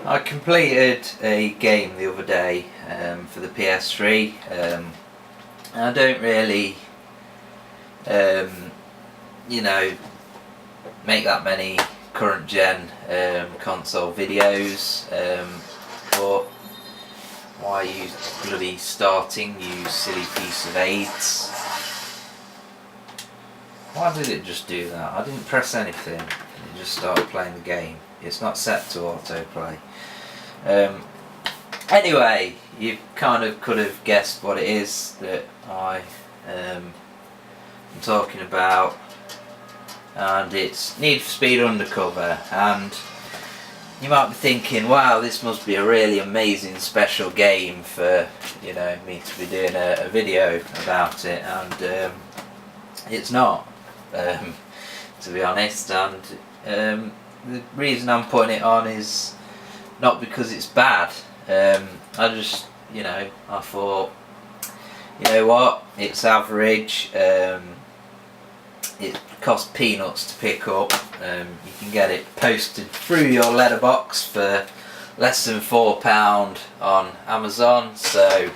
I completed a game the other day for the PS3. I don't really, make that many current gen console videos. But why are you bloody starting, you silly piece of AIDS? Why did it just do that? I didn't press anything. It just started playing the game. It's not set to autoplay. Anyway, you kind of could have guessed what it is that I am talking about, and it's Need for Speed Undercover. And you might be thinking, wow, this must be a really amazing special game for me to be doing a video about it, and it's not, to be honest. And the reason I'm putting it on is not because it's bad. I just, I thought, what, it's average. It costs peanuts to pick up. You can get it posted through your letterbox for less than £4 on Amazon. So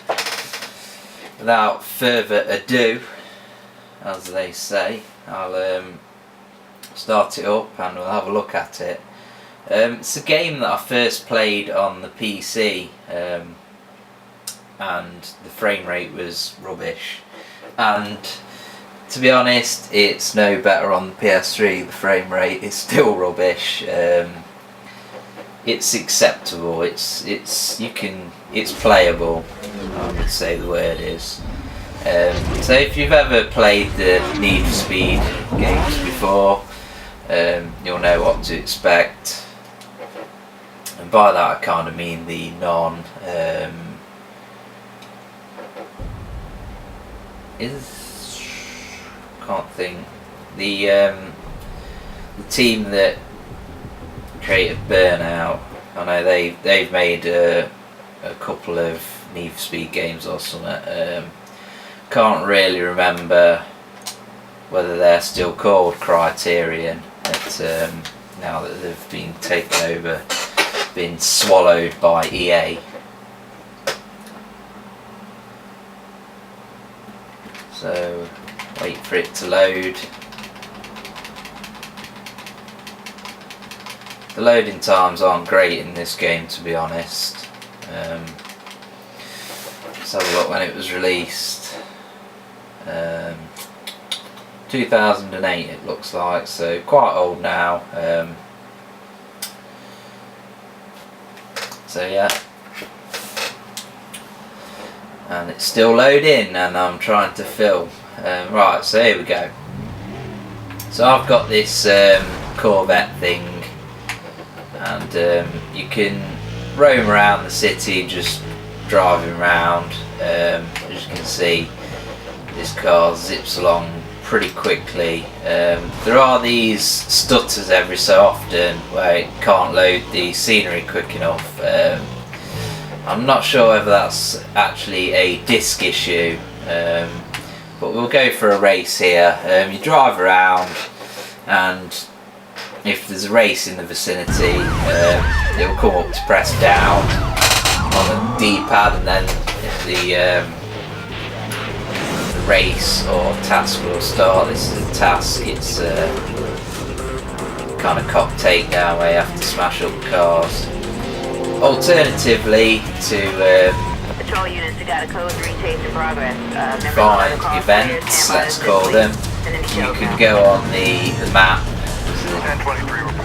without further ado, as they say, I'll start it up and we'll have a look at it. It's a game that I first played on the PC, and the frame rate was rubbish, and to be honest it's no better on the PS3. The frame rate is still rubbish. It's acceptable, it's playable, I would say the word is. So if you've ever played the Need for Speed games before, you'll know what to expect. And by that I kind of mean the the team that created Burnout. I know they've made a couple of Need for Speed games or something. Can't really remember whether they're still called Criterion, but now that they've been taken over, been swallowed by EA. So wait for it to load. The loading times aren't great in this game, to be honest. Let's have a look when it was released. 2008 it looks like, so quite old now. So yeah, and it's still loading and I'm trying to film. Right, so here we go. So I've got this Corvette thing, and you can roam around the city just driving around. As you can see, this car zips along pretty quickly. There are these stutters every so often where it can't load the scenery quick enough. I'm not sure whether that's actually a disc issue, but we'll go for a race here. You drive around, and if there's a race in the vicinity, it will come up to press down on the D-pad, and then the race or task will start. This is a task. It's a kind of cop takedown where you have to smash up cars. Alternatively, to patrol units, you got a code 3 chase in progress. Find events, let's call them, you can go on the map,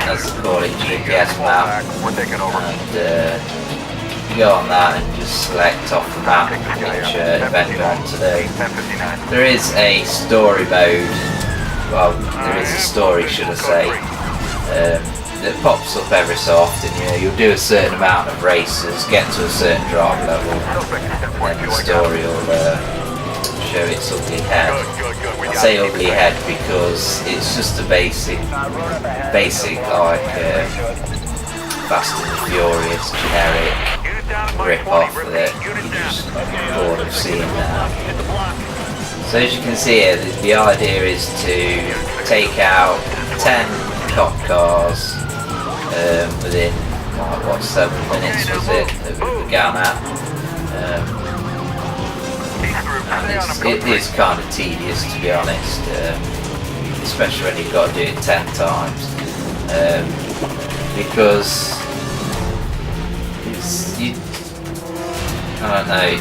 as they call it, GPS map, and go on that and just select off the map which event you want to do. There is a story mode, well, there is a story, should I say, that pops up every so often. You'll do a certain amount of races, get to a certain drive level, and then the story will show its ugly head. I say ugly head because it's just a basic like Fast and Furious generic rip-off that you're just bored of seeing now. So as you can see here, the idea is to take out 10 cop cars within like, what, 7 minutes was it that we began at. And it is kind of tedious, to be honest, especially when you've got to do it 10 times, because I don't know,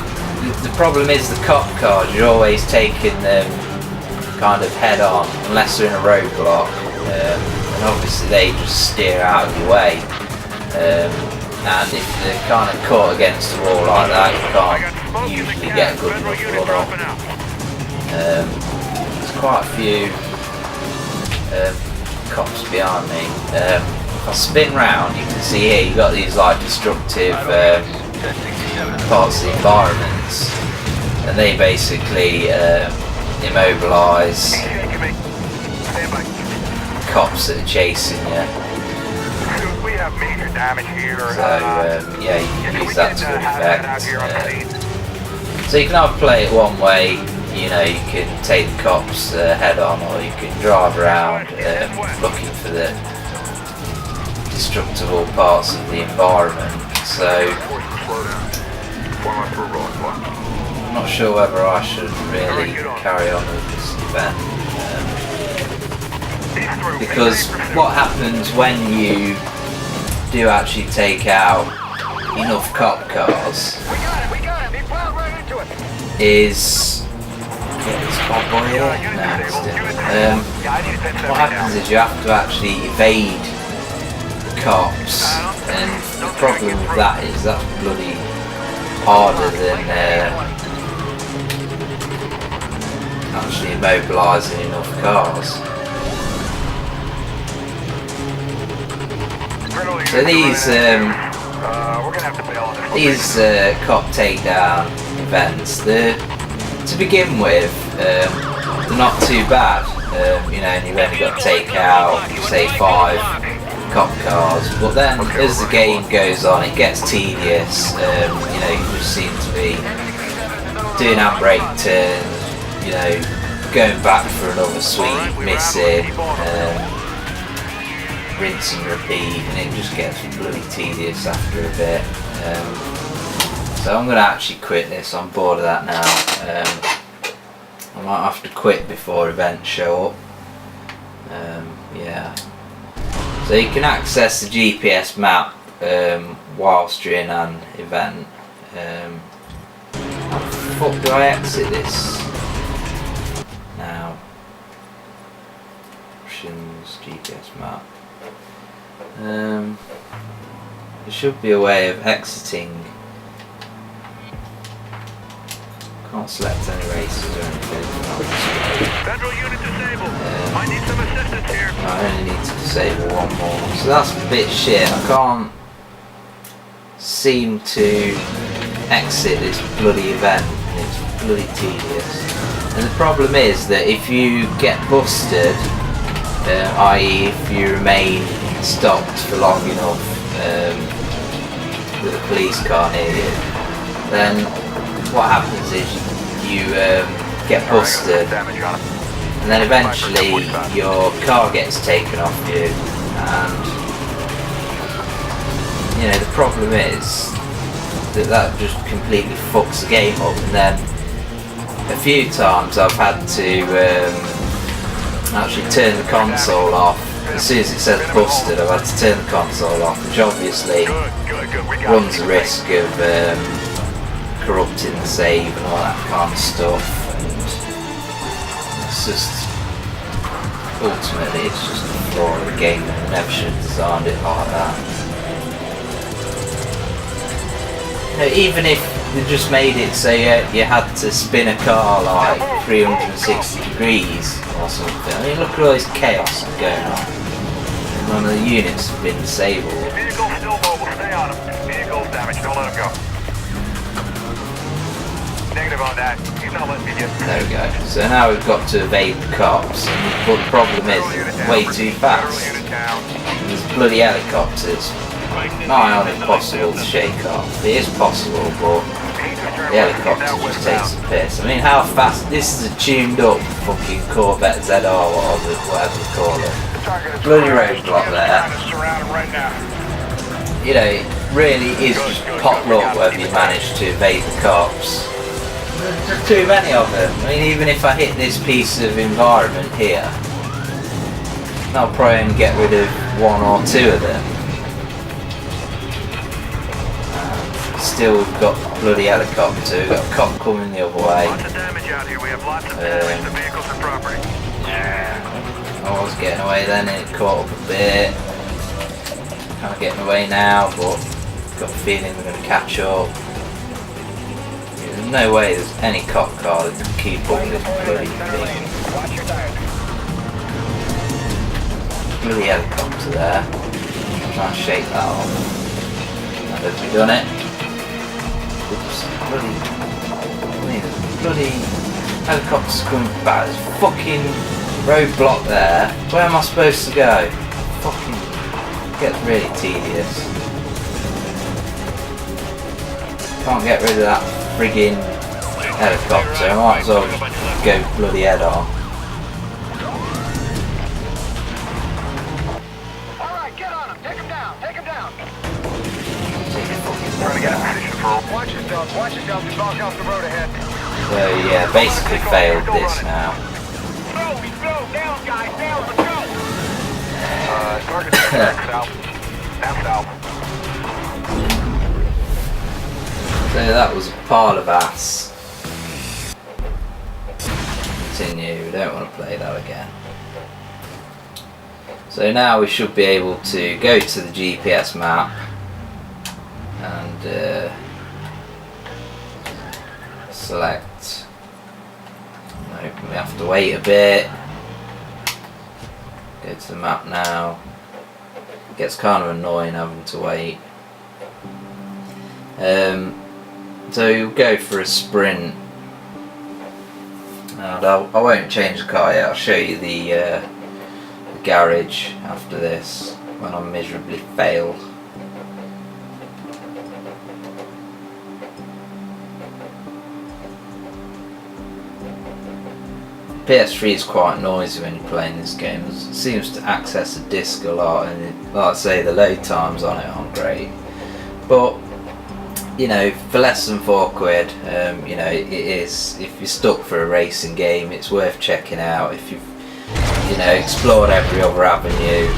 the problem is the cop cars, you're always taking them kind of head on, unless they're in a roadblock, and obviously they just steer out of your way, and if they're kind of caught against the wall like that, you can't usually get a good enough run off. There's quite a few cops behind me. If I spin round, you can see here you've got these like destructive parts of the environments, and they basically immobilise cops that are chasing you. So yeah, you can use that to good effect. So you can either play it one way, you know, you can take the cops head on, or you can drive around looking for the destructible parts of the environment. So I'm not sure whether I should really carry on with this event, because what happens when you do actually take out enough cop cars is what happens is you have to actually evade the cops, and the problem with that is that's bloody harder than actually immobilising enough cars. So these cop takedown events, to begin with, they're not too bad. You know, and you've only got to take out, say, 5 cop cars. But then, as the game goes on, it gets tedious. You know, you just seem to be doing handbrake turns. You know, going back for another sweep, missing. Rinse and repeat, and it just gets bloody tedious after a bit. So I'm going to actually quit this. I'm bored of that now. I might have to quit before events show up. Yeah. So you can access the GPS map whilst you're in an event. How the fuck do I exit this now? Options, GPS map. There should be a way of exiting. Can't select any races or anything. Federal unit disabled. I need some assistance here. I only need to disable one more. So that's a bit shit. I can't seem to exit this bloody event. It's bloody tedious. And the problem is that if you get busted, i.e. if you remain stopped for long enough with a police car near you, then what happens is you get busted, and then eventually your car gets taken off you, and you know the problem is that just completely fucks the game up. And then a few times I've had to actually turn the console off. As soon as it says busted, I've had to turn the console off, which obviously runs the risk of corrupting the save and all that kind of stuff. And it's just, ultimately, it's just a flaw of the game, and I never should have designed it like that. You know, even if they just made it so you had to spin a car like 360 degrees or something. I mean, look at all this chaos going on. None of the units have been disabled. Vehicle still mobile. Stay on him. Vehicle's damaged. Don't let him go. Negative on that. He's not letting me get through. There we go. So now we've got to evade the cops. But the problem is it's way too fast. There's bloody helicopters. Nigh on impossible to shake off. It is possible, but the helicopter just takes the piss. I mean, how fast? This is a tuned up fucking Corvette ZR, whatever you call it. Bloody roadblock there. you know, it really is just pot luck whether you manage to evade the cops. There's too many of them. I mean, even if I hit this piece of environment here, I'll probably only get rid of 1 or 2 of them. Still got bloody helicopter, we've got a cop coming the other way. Lots of damage out here. We have lots of damage to vehicles and property. I was getting away then and it caught up a bit. Kind of getting away now, but got a feeling we're going to catch up. There's no way there's any cop car that can keep up with this bloody thing. Bloody helicopter there. Try and shake that off. Now have we done it? Oops, bloody helicopter's coming back. There's fucking roadblock there. Where am I supposed to go? Fucking gets really tedious. Can't get rid of that friggin' helicopter. I might as well just go bloody head on. Alright, get on him. Take him down. Take him down. Trying to get a position for him. Watch yourself. Watch yourself. He's walking off the road ahead. So yeah, basically failed this now. Slow down, guys. Down. Let's go. Target south. South. So that was a pile of ass. Continue, we don't want to play that again. So now we should be able to go to the GPS map and select. Nope, we have to wait a bit. Go to the map now. It gets kind of annoying having to wait. So you'll go for a sprint. And I won't change the car yet. I'll show you the garage after this when I miserably fail. PS3 is quite noisy when you're playing this game. It seems to access the disc a lot, and like I say, the load times on it aren't great. But you know, for less than £4, you know, it is. If you're stuck for a racing game, it's worth checking out. If you've, you know, explored every other avenue,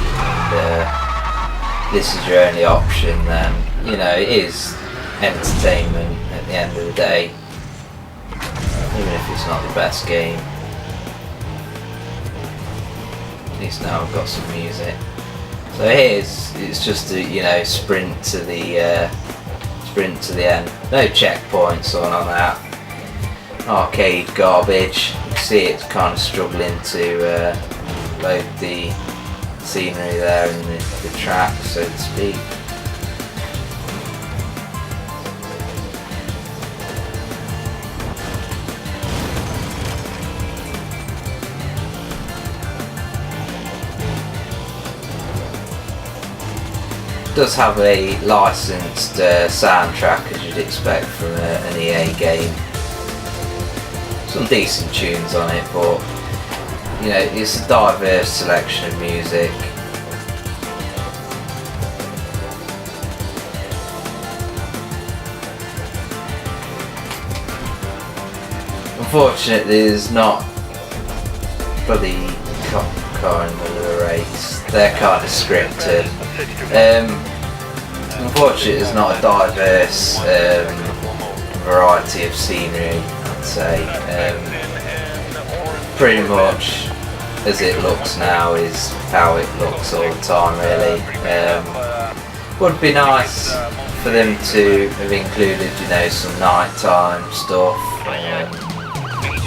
and this is your only option, then you know it is entertainment at the end of the day, even if it's not the best game. At least now I've got some music. So here's, it's just a, you know, sprint to the end. No checkpoints on that. Arcade garbage. You can see it's kind of struggling to load the scenery there in the track, so to speak. Does have a licensed soundtrack, as you'd expect from an EA game. Some decent tunes on it, but you know, it's a diverse selection of music. Unfortunately, there's not bloody cop car in the middle of the race. They're kind of scripted. Unfortunately, there's not a diverse variety of scenery, I'd say. Pretty much as it looks now is how it looks all the time, really. Would be nice for them to have included, you know, some nighttime stuff.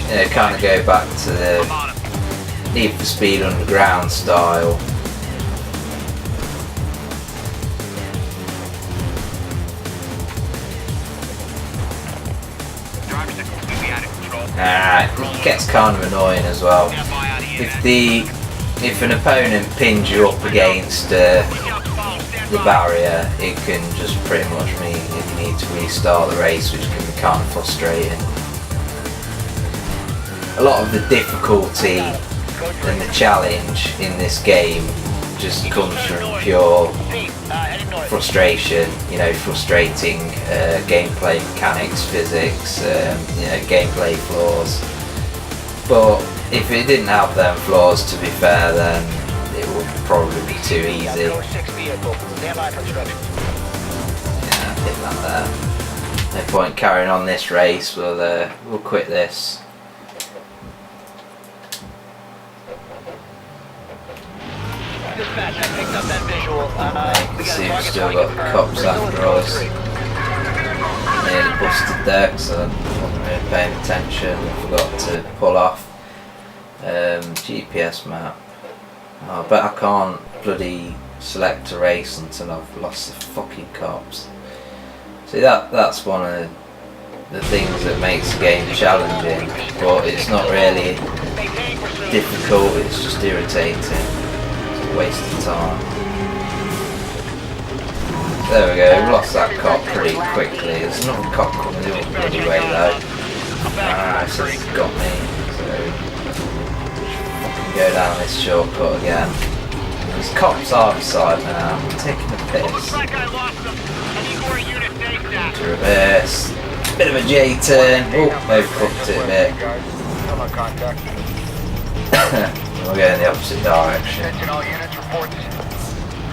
You know, kind of go back to the Need for Speed Underground style. It gets kind of annoying as well. If an opponent pins you up against the barrier, it can just pretty much mean you need to restart the race, which can be kind of frustrating. A lot of the difficulty and the challenge in this game just comes from pure frustration, you know, frustrating gameplay mechanics, physics, you know, gameplay flaws. But if it didn't have them flaws, to be fair, then it would probably be too easy. Yeah, hit that there. No point carrying on this race. We'll quit this. Dispatch, I picked up that visual. You can see we've still got the cops after us. Nearly busted there because I wasn't really paying attention. I forgot to pull off. GPS map. Oh, I bet I can't bloody select a race until I've lost the fucking cops. See, that's one of the things that makes the game challenging, but it's not really difficult, it's just irritating. It's a waste of time. There we go, we lost that cop pretty quickly. There's another cop coming the other bloody way though. So he's got me, so go down this shortcut again. There's cops our side now. I'm taking a piss. To reverse. Bit of a J-turn. Oh, they've cooked it a bit. We're going the opposite direction. Attention all units,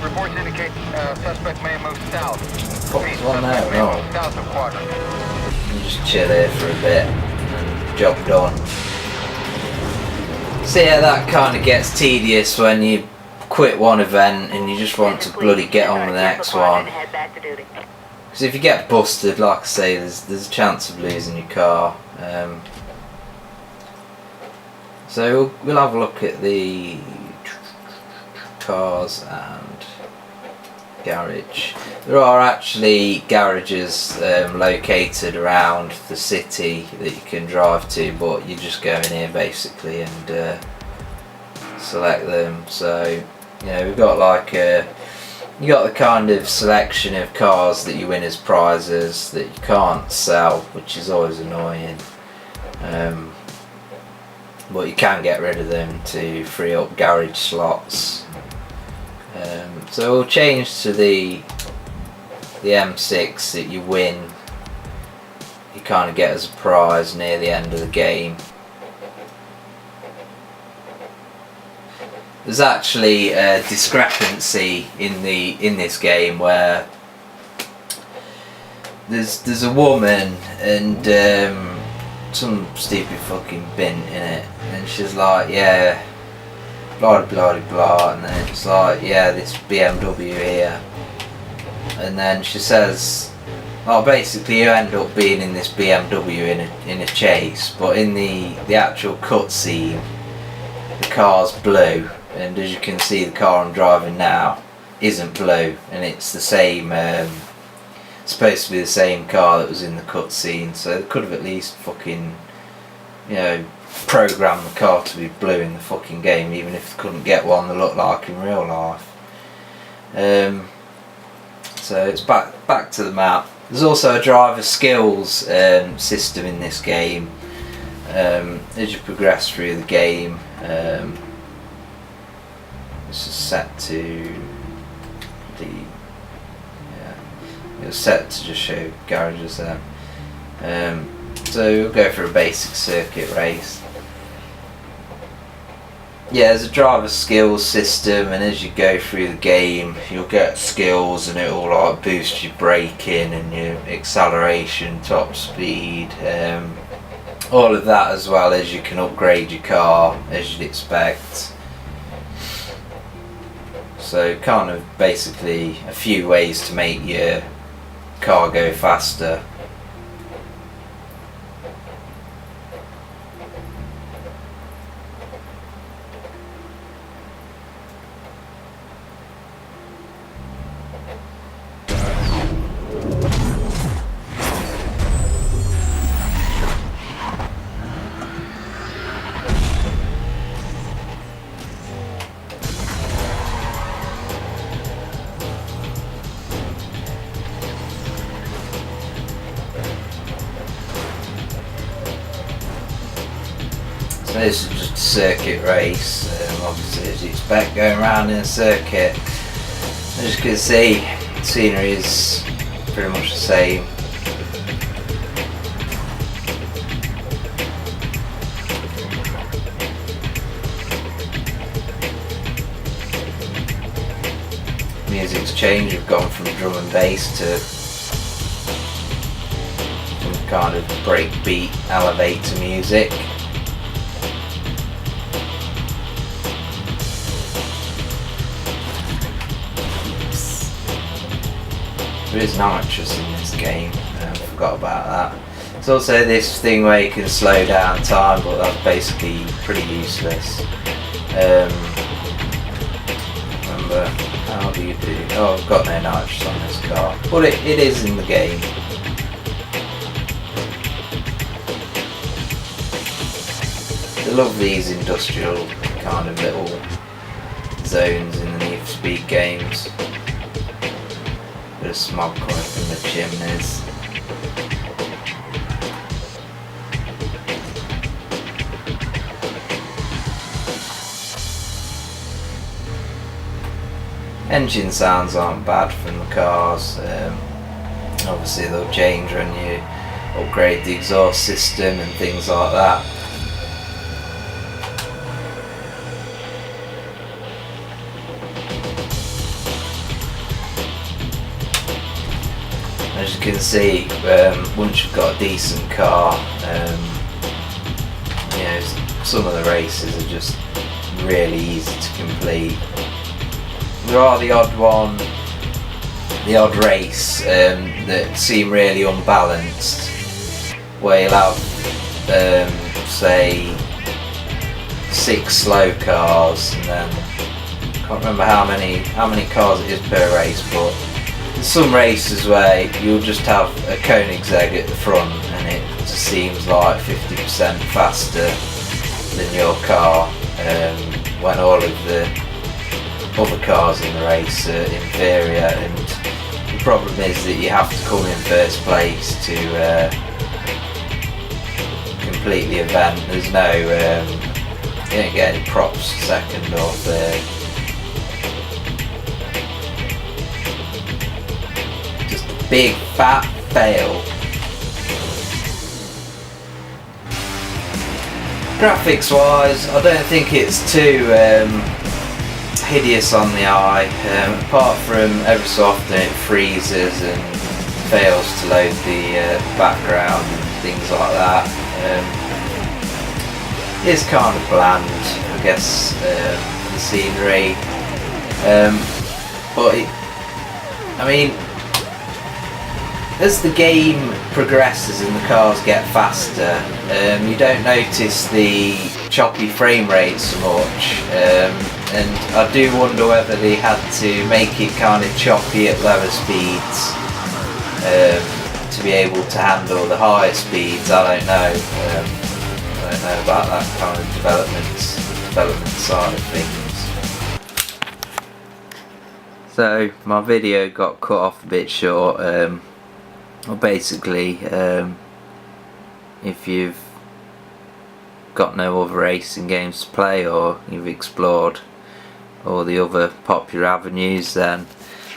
reports indicate suspect may move south. What's one there? No. South of quadrant. You just chill here for a bit and job done. So yeah, that kind of gets tedious when you quit one event and you just want to bloody get on with the next one. Because if you get busted, like I say, there's a chance of losing your car. So we'll have a look at the cars and garage. There are actually garages located around the city that you can drive to, but you just go in here basically and select them. So you know, we've got like you got the kind of selection of cars that you win as prizes that you can't sell, which is always annoying. But you can get rid of them to free up garage slots. So we'll change to the M6 that you win. You kind of get as a prize near the end of the game. There's actually a discrepancy in this game where there's a woman and some stupid fucking bin in it, and she's like, yeah, blah blah blah, and then it's like, yeah, this BMW here, and then she says, well, basically you end up being in this BMW in a chase, but in the actual cutscene the car's blue, and as you can see the car I'm driving now isn't blue, and it's the same supposed to be the same car that was in the cutscene, so they could have at least fucking, you know, programmed the car to be blue in the fucking game, even if they couldn't get one that looked like in real life. So it's back to the map. There's also a driver skills system in this game. As you progress through the game, this is set to the it's set to just show garages there. So we'll go for a basic circuit race. Yeah, there's a driver skills system, and as you go through the game you'll get skills, and it will like boost your braking and your acceleration, top speed, all of that, as well as you can upgrade your car as you'd expect. So kind of basically a few ways to make your car go faster. So this is just a circuit race, obviously as you expect, going around in a circuit. As you can see, scenery is pretty much the same. Music's changed. We've gone from drum and bass to some kind of breakbeat elevator music. There is nitrous in this game, I forgot about that. There's also this thing where you can slow down time, but that's basically pretty useless. Remember, how do you do? Oh, I've got no nitrous on this car, but it is in the game. I love these industrial kind of little zones in the Need for Speed games. Bit of smog coming from the chimneys. Engine sounds aren't bad from the cars. Obviously they'll change when you upgrade the exhaust system and things like that. As you can see, once you've got a decent car, you know, some of the races are just really easy to complete. There are the odd one, the odd race that seem really unbalanced, where you'll have, say, 6 slow cars, and then I can't remember how many cars it is per race, but there's some races where you'll just have a Koenigsegg at the front and it just seems like 50% faster than your car, when all of the other cars in the race are inferior. And the problem is that you have to come in first place to complete the event. There's no, you don't get any props second or third. Big fat fail. Graphics wise, I don't think it's too hideous on the eye, apart from every so often it freezes and fails to load the background and things like that. It's kind of bland, I guess, the scenery, but I mean, as the game progresses and the cars get faster, you don't notice the choppy frame rate so much, and I do wonder whether they had to make it kind of choppy at lower speeds to be able to handle the higher speeds. I don't know. I don't know about that kind of development side of things. So my video got cut off a bit short. Well, basically, if you've got no other racing games to play, or you've explored all the other popular avenues, then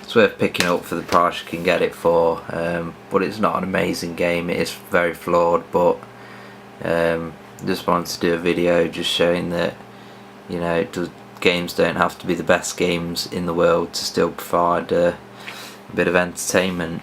it's worth picking up for the price you can get it for. But it's not an amazing game, it is very flawed, but just wanted to do a video just showing that, you know, games don't have to be the best games in the world to still provide a bit of entertainment.